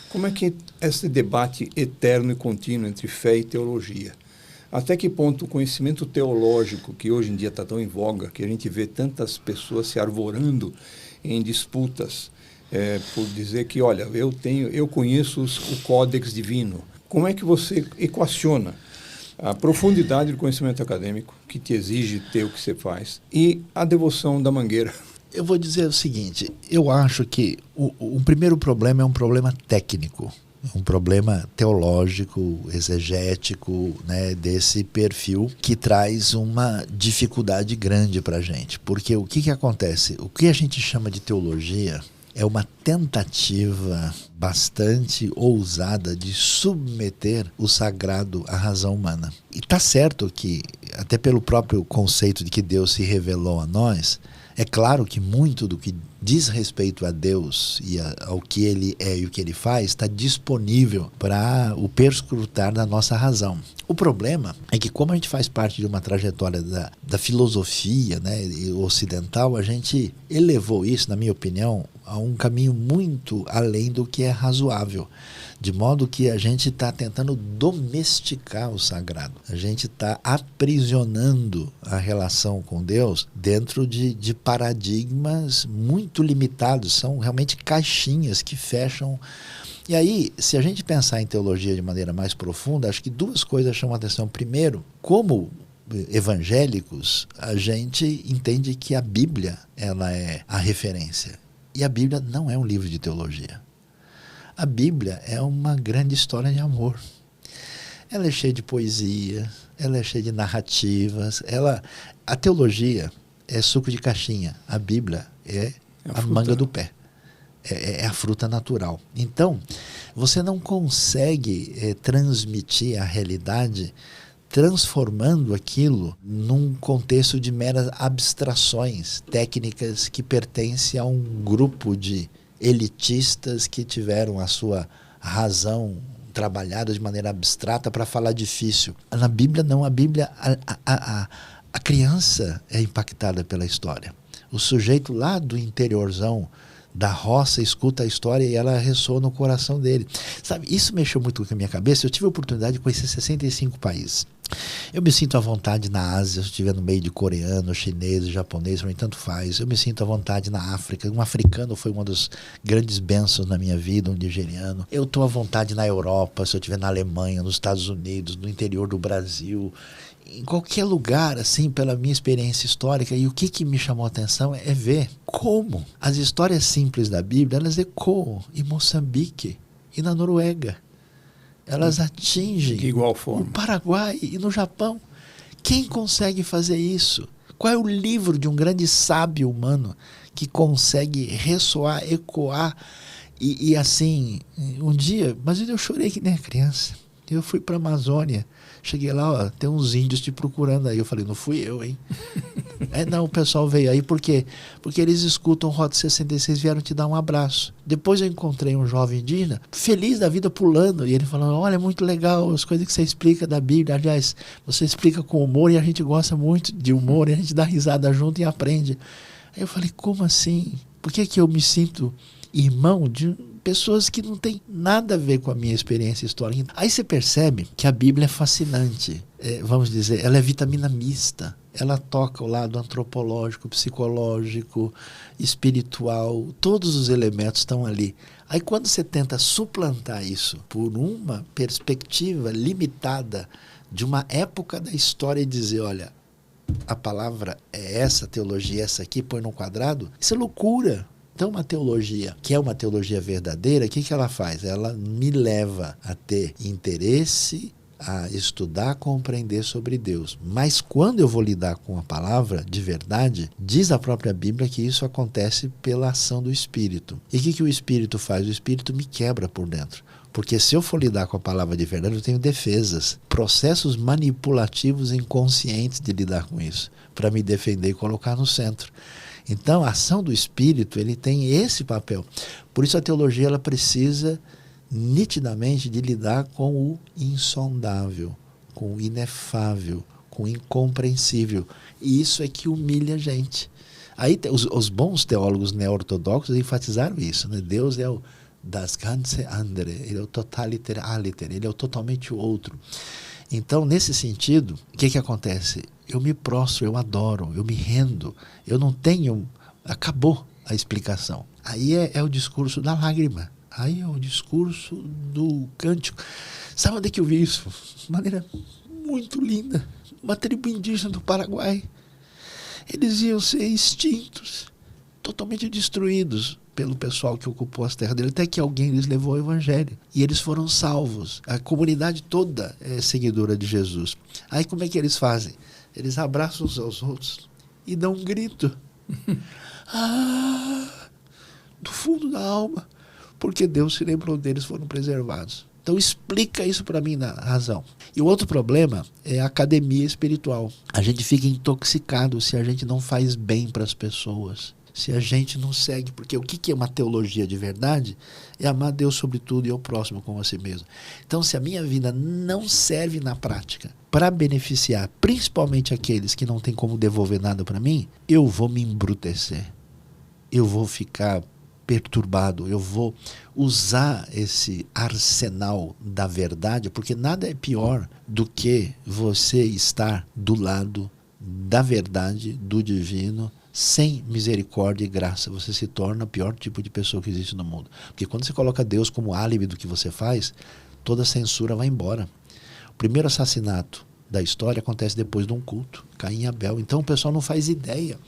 Como é que esse debate eterno e contínuo entre fé e teologia? Até que ponto o conhecimento teológico, que hoje em dia está tão em voga, que a gente vê tantas pessoas se arvorando em disputas, por dizer que, olha, eu conheço o Códex Divino. Como é que você equaciona a profundidade do conhecimento acadêmico, que te exige ter o que você faz, e a devoção da mangueira? Eu vou dizer o seguinte, eu acho que o primeiro problema é um problema técnico, um problema teológico, exegético, né, desse perfil que traz uma dificuldade grande para a gente. Porque o que acontece? O que a gente chama de teologia é uma tentativa bastante ousada de submeter o sagrado à razão humana. E está certo que, até pelo próprio conceito de que Deus se revelou a nós, é claro que muito do que diz respeito a Deus e ao que Ele é e o que Ele faz está disponível para o perscrutar da nossa razão. O problema é que, como a gente faz parte de uma trajetória da filosofia, né, ocidental, a gente elevou isso, na minha opinião, a um caminho muito além do que é razoável. De modo que a gente está tentando domesticar o sagrado. A gente está aprisionando a relação com Deus dentro de paradigmas muito limitados. São realmente caixinhas que fecham. E aí, se a gente pensar em teologia de maneira mais profunda, acho que duas coisas chamam a atenção. Primeiro, como evangélicos, a gente entende que a Bíblia ela é a referência. E a Bíblia não é um livro de teologia. A Bíblia é uma grande história de amor. Ela é cheia de poesia, ela é cheia de narrativas. A teologia é suco de caixinha. A Bíblia é a manga do pé. É a fruta natural. Então, você não consegue transmitir a realidade transformando aquilo num contexto de meras abstrações técnicas que pertencem a um grupo de elitistas que tiveram a sua razão trabalhada de maneira abstrata para falar difícil. Na Bíblia não, a Bíblia, a criança é impactada pela história. O sujeito lá do interiorzão da roça escuta a história e ela ressoa no coração dele. Sabe, isso mexeu muito com a minha cabeça. Eu tive a oportunidade de conhecer 65 países. Eu me sinto à vontade na Ásia, se eu estiver no meio de coreano, chinês, japonês, para mim tanto faz. Eu me sinto à vontade na África. Um africano foi uma das grandes bênçãos na minha vida, um nigeriano. Eu estou à vontade na Europa, se eu estiver na Alemanha, nos Estados Unidos, no interior do Brasil, em qualquer lugar, assim, pela minha experiência histórica. E o que me chamou a atenção é ver como as histórias simples da Bíblia, elas ecoam em Moçambique e na Noruega. Elas atingem de igual forma o Paraguai e no Japão. Quem consegue fazer isso? Qual é o livro de um grande sábio humano que consegue ressoar, ecoar e assim, um dia, mas eu chorei que nem a criança. Eu fui para a Amazônia, cheguei lá, ó, tem uns índios te procurando aí. Eu falei, não fui eu, hein? Não, o pessoal veio aí, por quê? Porque eles escutam Rota 66, vieram te dar um abraço. Depois eu encontrei um jovem indígena, feliz da vida, pulando, e ele falando, olha, é muito legal as coisas que você explica da Bíblia. Aliás, você explica com humor e a gente gosta muito de humor, e a gente dá risada junto e aprende. Aí eu falei, como assim? Por que eu me sinto irmão de pessoas que não têm nada a ver com a minha experiência histórica? Aí você percebe que a Bíblia é fascinante. Vamos dizer, ela é vitamina mista. Ela toca o lado antropológico, psicológico, espiritual. Todos os elementos estão ali. Aí quando você tenta suplantar isso por uma perspectiva limitada de uma época da história e dizer, olha, a palavra é essa, a teologia é essa aqui, põe no quadrado, isso é loucura. Então, uma teologia, que é uma teologia verdadeira, o que ela faz? Ela me leva a ter interesse, a estudar, compreender sobre Deus. Mas quando eu vou lidar com a palavra de verdade, diz a própria Bíblia que isso acontece pela ação do Espírito. E o que o Espírito faz? O Espírito me quebra por dentro. Porque se eu for lidar com a palavra de verdade, eu tenho defesas, processos manipulativos inconscientes de lidar com isso, para me defender e colocar no centro. Então, a ação do Espírito, ele tem esse papel. Por isso a teologia ela precisa nitidamente de lidar com o insondável, com o inefável, com o incompreensível. E isso é que humilha a gente. Aí os bons teólogos neo-ortodoxos enfatizaram isso, né? Deus é o das ganze andere, ele é o totaliter aliter, ele é o totalmente outro. Então, nesse sentido, o que acontece? Eu me prostro, eu adoro, eu me rendo, eu não tenho... Acabou a explicação. Aí é o discurso da lágrima, aí é o discurso do cântico. Sabe onde é que eu vi isso? De maneira muito linda. Uma tribo indígena do Paraguai. Eles iam ser extintos, totalmente destruídos pelo pessoal que ocupou as terras dele, até que alguém lhes levou o evangelho. E eles foram salvos. A comunidade toda é seguidora de Jesus. Aí como é que eles fazem? Eles abraçam uns aos outros e dão um grito. Do fundo da alma, porque Deus se lembrou deles, foram preservados. Então explica isso para mim na razão. E o outro problema é a academia espiritual. A gente fica intoxicado se a gente não faz bem para as pessoas, se a gente não segue, porque o que é uma teologia de verdade? É amar Deus sobre tudo e ao próximo como a si mesmo. Então, se a minha vida não serve na prática para beneficiar principalmente aqueles que não têm como devolver nada para mim, eu vou me embrutecer, eu vou ficar perturbado, eu vou usar esse arsenal da verdade, porque nada é pior do que você estar do lado da verdade, do divino, sem misericórdia e graça. Você se torna o pior tipo de pessoa que existe no mundo. Porque quando você coloca Deus como álibi do que você faz, toda censura vai embora. O primeiro assassinato da história acontece depois de um culto, Caim e Abel. Então o pessoal não faz ideia